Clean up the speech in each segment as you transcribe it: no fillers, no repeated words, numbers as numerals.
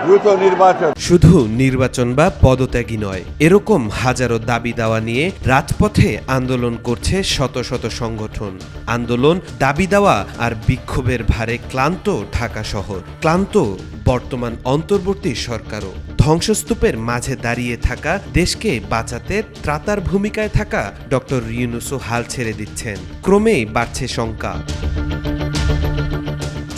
দ্রুত নির্বাচন। শুধু নির্বাচন বা পদত্যাগী নয়, এরকম হাজারো দাবি দাওয়া নিয়ে রাজপথে আন্দোলন করছে শত শত সংগঠন। আন্দোলন, দাবি দেওয়া আর বিক্ষোভের ভারে ক্লান্ত ঢাকা শহর, ক্লান্ত বর্তমান অন্তর্বর্তী সরকারও। ধ্বংসস্তূপের মাঝে দাঁড়িয়ে থাকা দেশকে বাঁচাতে ত্রাতার ভূমিকায় থাকা ডক্টর ইউনূসও হাল ছেড়ে দিচ্ছেন। ক্রমেই বাড়ছে শঙ্কা।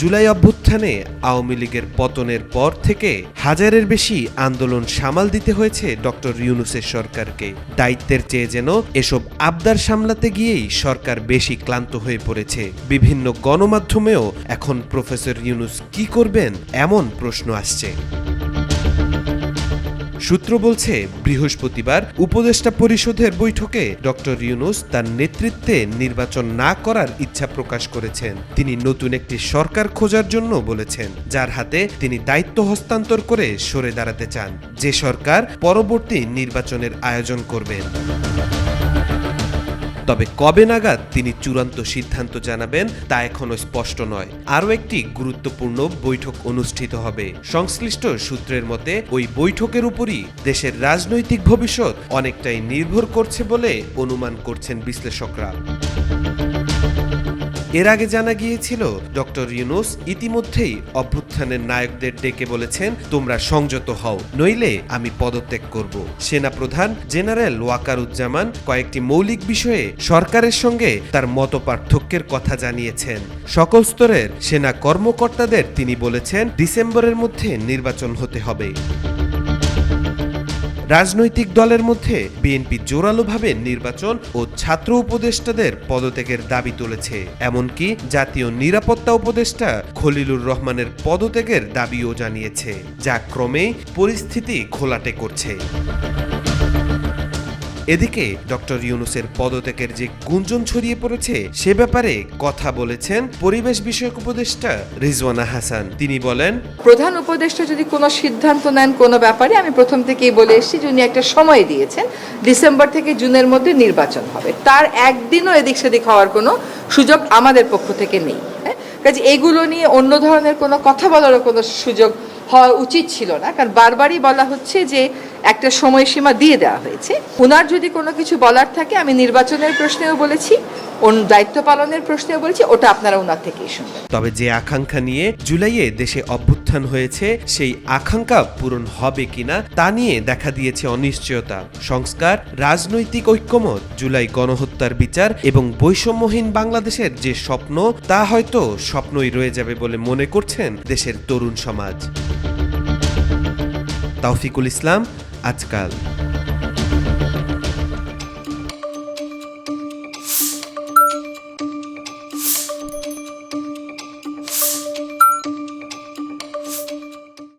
জুলাই অভ্যুত্থানে আওয়ামী লীগের পতনের পর থেকে হাজারের বেশি আন্দোলন সামাল দিতে হয়েছে ডক্টর ইউনূসের সরকারকে। দায়িত্বের চেয়ে যেন এসব আবদার সামলাতে গিয়েই সরকার বেশি ক্লান্ত হয়ে পড়েছে। বিভিন্ন গণমাধ্যমেও এখন প্রফেসর ইউনূস কি করবেন এমন প্রশ্ন আসছে। সূত্র বলছে, বৃহস্পতিবার উপদেষ্টা পরিষদের বৈঠকে ডক্টর ইউনূস তার নেতৃত্বে নির্বাচন না করার ইচ্ছা প্রকাশ করেছেন। তিনি নতুন একটি সরকার খোঁজার জন্য বলেছেন, যার হাতে তিনি দায়িত্ব হস্তান্তর করে সরে দাঁড়াতে চান, যে সরকার পরবর্তী নির্বাচনের আয়োজন করবেন। তবে কবে নাগাদ তিনি চূড়ান্ত সিদ্ধান্ত জানাবেন তা এখনো স্পষ্ট নয়। আরও একটি গুরুত্বপূর্ণ বৈঠক অনুষ্ঠিত হবে। সংশ্লিষ্ট সূত্রের মতে ওই বৈঠকের উপরই দেশের রাজনৈতিক ভবিষ্যৎ অনেকটাই নির্ভর করছে বলে অনুমান করছেন বিশ্লেষকরা। এর আগে জানা গিয়েছিল, ডক্টর ইউনূস ইতিমধ্যেই অভ্যুত্থানের নায়কদের ডেকে বলেছেন, তোমরা সংযত হও, নইলে আমি পদত্যাগ করব। সেনাপ্রধান জেনারেল ওয়াকারুজ্জামান কয়েকটি মৌলিক বিষয়ে সরকারের সঙ্গে তার মতপার্থক্যের কথা জানিয়েছেন। সকল স্তরের সেনা কর্মকর্তাদের তিনি বলেছেন, ডিসেম্বরের মধ্যে নির্বাচন হতে হবে। রাজনৈতিক দলের মধ্যে বিএনপি জোরালোভাবে নির্বাচন ও ছাত্র উপদেষ্টাদের পদত্যাগের দাবি তুলেছে। এমনকি জাতীয় নিরাপত্তা উপদেষ্টা খলিলুর রহমানের পদত্যাগের দাবিও জানিয়েছে, যা ক্রমেই পরিস্থিতি ঘোলাটে করছে। এদিকে ডক্টর ইউনূসের পদত্যাগের যে গুঞ্জন ছড়িয়ে পড়েছে সে ব্যাপারে কথা বলেছেন পরিবেশ বিষয়ক উপদেষ্টা রিজওয়ানা হাসান। তিনি বলেন, প্রধান উপদেষ্টা যদি কোনো সিদ্ধান্ত নেন কোনো ব্যাপারে, আমি প্রথম থেকেই বলে এসেছি যে উনি একটা সময় দিয়েছেন, ডিসেম্বর থেকে জুনের মধ্যে নির্বাচন হবে। তার একদিনও এদিক সেদিক হওয়ার কোনো সুযোগ আমাদের পক্ষ থেকে নেই। কাজে এগুলো নিয়ে অন্য ধরনের কোনো কথা বলারও কোনো সুযোগ হওয়া উচিত ছিল না, কারণ বারবারই বলা হচ্ছে যে একটা সময়সীমা দিয়ে দেওয়া হয়েছে। ওনার যদি কোনো কিছু বলার থাকে, আমি নির্বাচনের প্রশ্নেও বলেছি, দায়িত্ব পালনের প্রশ্নেও বলেছি, ওটা আপনারা ওনার থেকেই শুনবেন। তবে যে আকাঙ্ক্ষা নিয়ে জুলাইয়ে দেশে অভ্যুত্থান হয়েছে, সেই আকাঙ্ক্ষা পূরণ হবে কিনা তা নিয়ে দেখা দিয়েছে অনিশ্চয়তা। সংস্কার, রাজনৈতিক ঐক্যমত, জুলাই গণহত্যার বিচার এবং বৈষম্যহীন বাংলাদেশের যে স্বপ্ন, তা হয়তো স্বপ্নই রয়ে যাবে বলে মনে করছেন দেশের তরুণ সমাজ। তাওফিকুল ইসলাম, আজকাল।